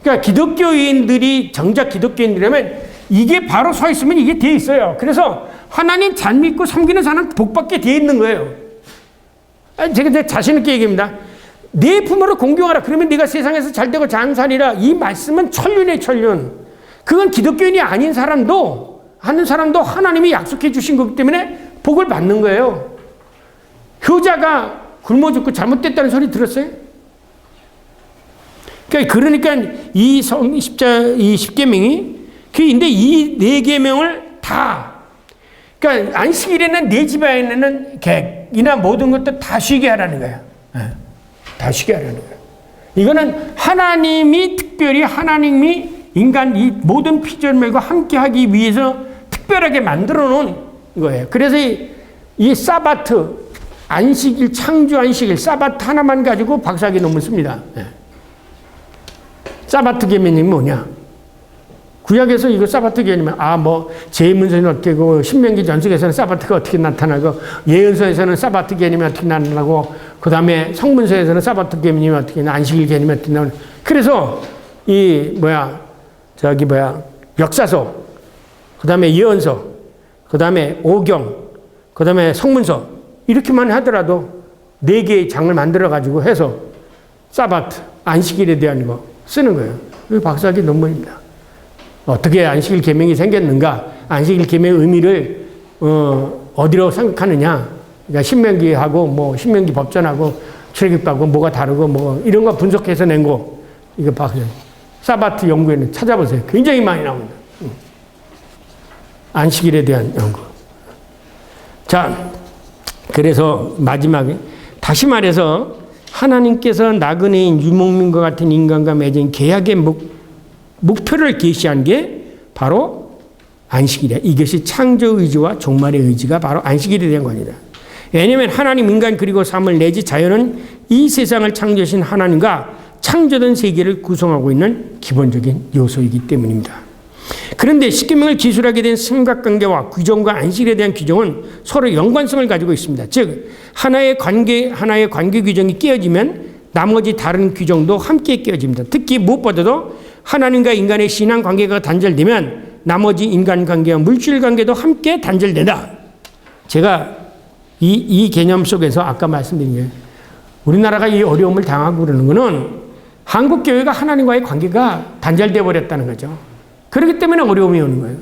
그러니까 기독교인들이 정작 기독교인들이라면 이게 바로 서 있으면 이게 돼 있어요. 그래서 하나님 잘 믿고 섬기는 사람은 복받게 돼 있는 거예요. 제가 내 자신 있게 얘기합니다. 내 부모를 공경하라. 그러면 네가 세상에서 잘되고 장사하리라. 이 말씀은 천륜의 천륜. 그건 기독교인이 아닌 사람도 하는 사람도 하나님이 약속해 주신 거기 때문에 복을 받는 거예요. 효자가 굶어 죽고 잘못됐다는 소리 들었어요? 그러니까 이 십계명이 근데 이 네 계명을 다 그러니까 안식일에는 내 집안에는 객이나 모든 것도 다 쉬게 하라는 거야. 다 쉬게 하라는 거야. 이거는 하나님이 특별히 하나님이 인간 이 모든 피조물과 함께하기 위해서 특별하게 만들어 놓은 거예요. 그래서 이 사바트, 안식일, 창조 안식일, 사바트 하나만 가지고 박사학위 논문 씁니다. 사바트 개념이 뭐냐? 구약에서 이거 사바트 개념은 제문서는 어떻게 고 신명기 전속에서는 사바트가 어떻게 나타나고 예언서에서는 사바트 개념이 어떻게 나타나고 그다음에 성문서에서는 사바트 개념이 어떻게 안식일 개념이 어떻게 나오는. 그래서 역사서, 그다음에 예언서, 그다음에 오경, 그다음에 성문서 이렇게만 하더라도 4개의 장을 만들어 가지고 해서 사바트 안식일에 대한 거 쓰는 거예요. 이 박사학위 논문입니다. 어떻게 안식일 계명이 생겼는가? 안식일 계명의 의미를 어디로 생각하느냐? 그러니까 신명기하고 신명기 법전하고 출애굽하고 뭐가 다르고 이런 거 분석해서 낸 거. 이거 박사 사바트 연구에는 찾아보세요. 굉장히 많이 나옵니다. 안식일에 대한 연구. 자, 그래서 마지막에 다시 말해서 하나님께서 나그네인 유목민과 같은 인간과 맺은 계약의 목표를 계시한 게 바로 안식일이야. 이것이 창조 의지와 종말의 의지가 바로 안식일에 대한 겁니다. 왜냐하면 하나님, 인간 그리고 사물 내지 자연은 이 세상을 창조하신 하나님과 창조된 세계를 구성하고 있는 기본적인 요소이기 때문입니다. 그런데 십계명을 기술하게 된 삼각관계와 규정과 안식일에 대한 규정은 서로 연관성을 가지고 있습니다. 즉 하나의 관계 규정이 깨어지면 나머지 다른 규정도 함께 깨어집니다. 특히 무엇보다도 하나님과 인간의 신앙 관계가 단절되면 나머지 인간 관계와 물질 관계도 함께 단절된다. 제가 이 개념 속에서 아까 말씀드린 게 우리나라가 이 어려움을 당하고 그러는 거는 한국 교회가 하나님과의 관계가 단절되어 버렸다는 거죠. 그렇기 때문에 어려움이 오는 거예요.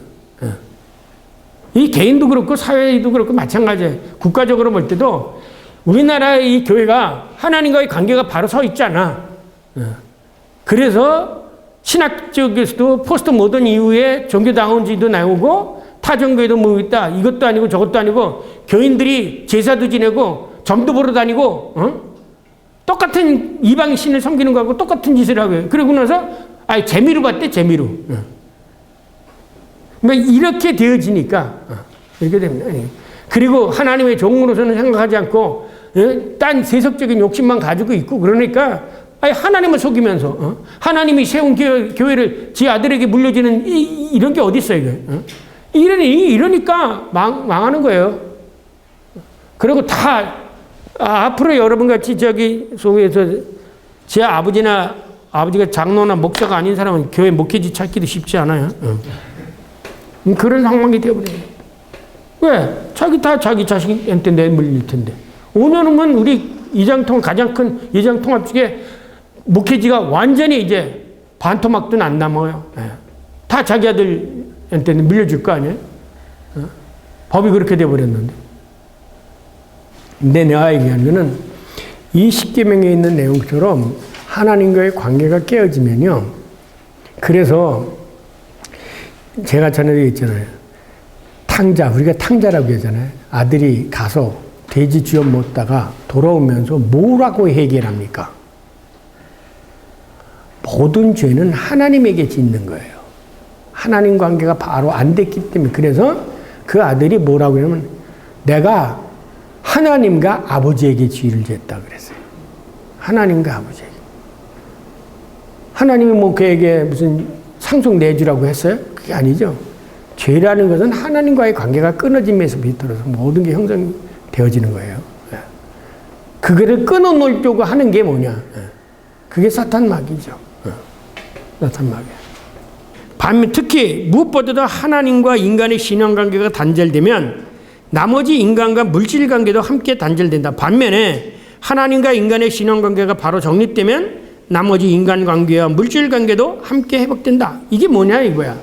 이 개인도 그렇고 사회도 그렇고 마찬가지예요. 국가적으로 볼 때도 우리나라의 이 교회가 하나님과의 관계가 바로 서 있잖아. 그래서 신학적에서도 포스트 모던 이후에 종교다운주의도 나오고 타종교회도 모이고 있다. 이것도 아니고 저것도 아니고 교인들이 제사도 지내고 점도 보러 다니고 똑같은 이방 신을 섬기는 거하고 똑같은 짓을 하고요. 그러고 나서 재미로 봤대, 재미로. 이렇게 되어지니까 이렇게 됩니다. 그리고 하나님의 종으로서는 생각하지 않고 딴 세속적인 욕심만 가지고 있고 그러니까 하나님을 속이면서 하나님이 세운 교회를 지 아들에게 물려주는 이런 게 어디 있어요? 이러니까 망하는 거예요. 그리고 다 앞으로 여러분 같이 소위에서 제 아버지가 장로나 목사가 아닌 사람은 교회 목회지 찾기도 쉽지 않아요. 그런 상황이 되어버려요. 왜? 자기 자식한테 내물릴 텐데. 5년 후면 우리 가장 큰 이장통합 쪽에 목회지가 완전히 이제 반토막도 안 남아요. 다 자기 아들한테 물려줄 거 아니에요? 법이 그렇게 되어버렸는데. 근데 내가 얘기하는 거는 이 십계명에 있는 내용처럼 하나님과의 관계가 깨어지면요. 그래서 제가 전에도 얘기했잖아요. 우리가 탕자라고 하잖아요. 아들이 가서 돼지 쥐어 먹다가 돌아오면서 뭐라고 해결합니까? 모든 죄는 하나님에게 짓는 거예요. 하나님 관계가 바로 안 됐기 때문에. 그래서 그 아들이 뭐라고 하냐면 내가 하나님과 아버지에게 죄를 지었다 그랬어요. 하나님과 아버지에게. 하나님이 그에게 무슨 상속 내주라고 했어요? 그게 아니죠. 죄라는 것은 하나님과의 관계가 끊어짐에서 비롯해서 모든 게 형성되어지는 거예요. 그거를 끊어놓으려고 하는 게 뭐냐? 그게 사탄마귀죠. 사탄마귀. 반면 특히 무엇보다도 하나님과 인간의 신앙관계가 단절되면 나머지 인간과 물질 관계도 함께 단절된다. 반면에 하나님과 인간의 신앙관계가 바로 정립되면 나머지 인간관계와 물질 관계도 함께 회복된다. 이게 뭐냐 이거야.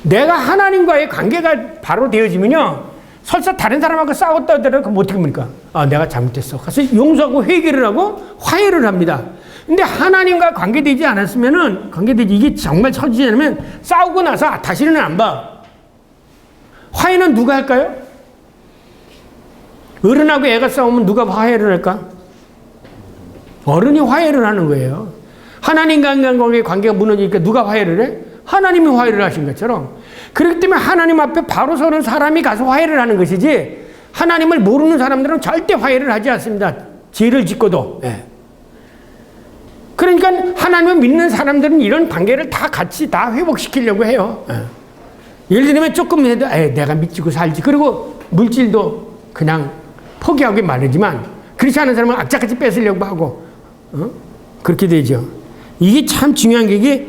내가 하나님과의 관계가 바로 되어지면요. 설사 다른 사람하고 싸웠다 하더라도 그럼 어떻게 합니까? 내가 잘못했어. 가서 용서하고 회개를 하고 화해를 합니다. 근데 하나님과 관계되지 않았으면은, 이게 정말 처지지 않으면 싸우고 나서 다시는 안 봐. 화해는 누가 할까요? 어른하고 애가 싸우면 누가 화해를 할까? 어른이 화해를 하는 거예요. 하나님과 인간과의 관계가 무너지니까 누가 화해를 해? 하나님이 화해를 하신 것처럼. 그렇기 때문에 하나님 앞에 바로 서는 사람이 가서 화해를 하는 것이지 하나님을 모르는 사람들은 절대 화해를 하지 않습니다. 죄를 짓고도. 예. 그러니까 하나님을 믿는 사람들은 이런 관계를 다 같이 다 회복시키려고 해요. 예. 예를 들면 조금 해도 내가 믿고 살지. 그리고 물질도 그냥 포기하기 마르지만 그렇지 않은 사람은 악착같이 뺏으려고 하고 그렇게 되죠. 이게 참 중요한 게 이게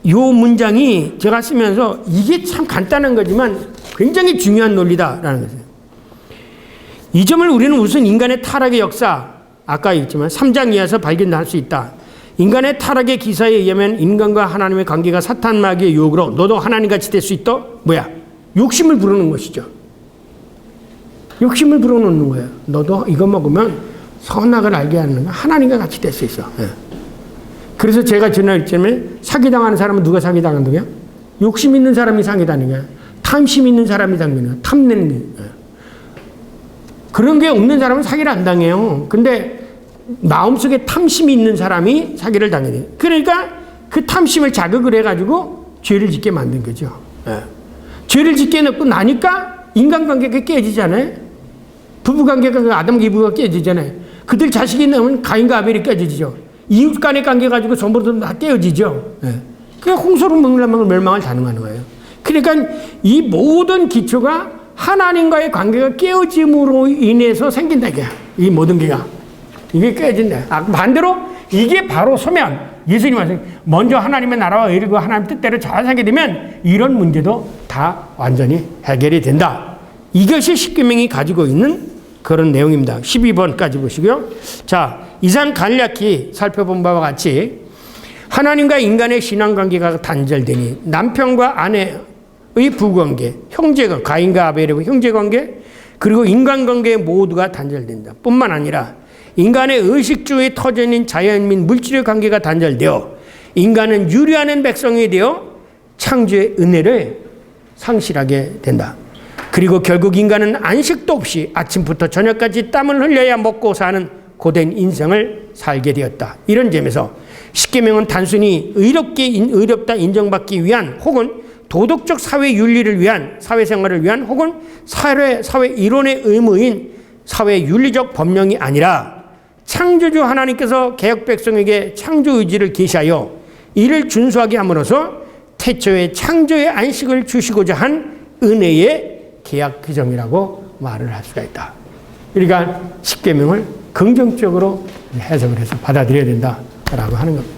요 문장이 제가 쓰면서 이게 참 간단한 거지만 굉장히 중요한 논리다라는 거죠. 이 점을 우리는 우선 인간의 타락의 역사 아까 있지만 3장 이하에서 발견할 수 있다. 인간의 타락의 기사에 의하면 인간과 하나님의 관계가 사탄 마귀의 유혹으로 너도 하나님같이 될 수 있다. 뭐야? 욕심을 부르는 것이죠. 욕심을 불어넣는 거예요. 너도 이거 먹으면 선악을 알게 하는 거야. 하나님과 같이 될 수 있어. 예. 그래서 제가 전화했잖아요. 사기당하는 사람은 누가 사기당하는 거야? 욕심 있는 사람이 사기당하는 거야. 탐심 있는 사람이 사기당하는 거야. 탐내는 거야. 예. 그런 게 없는 사람은 사기를 안 당해요. 근데 마음속에 탐심이 있는 사람이 사기를 당해요. 그러니까 그 탐심을 자극을 해가지고 죄를 짓게 만든 거죠. 예. 죄를 짓게 놓고 나니까 인간관계가 깨지잖아요. 부부관계가 아담과 이브가 깨지잖아요. 그들 자식이 나오면 가인과 아벨이 깨지죠. 이웃 간의 관계 가지고 전부 다 깨어지죠. 예. 그게 홍수로 멸망을 자능하는 거예요. 그러니까 이 모든 기초가 하나님과의 관계가 깨어짐으로 인해서 생긴다. 이 모든 게가. 이게 깨진다. 반대로 이게 바로 서면 예수님 말씀 먼저 하나님의 나라와 의를 하나님 뜻대로 잘 살게 되면 이런 문제도 다 완전히 해결이 된다. 이것이 십계명이 가지고 있는 그런 내용입니다. 12번까지 보시고요. 자, 이상 간략히 살펴본 바와 같이 하나님과 인간의 신앙관계가 단절되니 남편과 아내의 부관계, 형제가 가인과 아벨의 형제관계 그리고 인간관계 모두가 단절된다. 뿐만 아니라 인간의 의식주의 터전인 자연 및 물질의 관계가 단절되어 인간은 유리하는 백성이 되어 창조의 은혜를 상실하게 된다. 그리고 결국 인간은 안식도 없이 아침부터 저녁까지 땀을 흘려야 먹고 사는 고된 인생을 살게 되었다. 이런 점에서 십계명은 단순히 의롭다 인정받기 위한 혹은 도덕적 사회 윤리를 위한 사회생활을 위한 혹은 사회 이론의 의무인 사회 윤리적 법령이 아니라 창조주 하나님께서 개혁 백성에게 창조 의지를 계시하여 이를 준수하게 함으로써 태초의 창조의 안식을 주시고자 한 은혜의 계약 규정이라고 말을 할 수가 있다. 그러니까 십계명을 긍정적으로 해석을 해서 받아들여야 된다라고 하는 겁니다.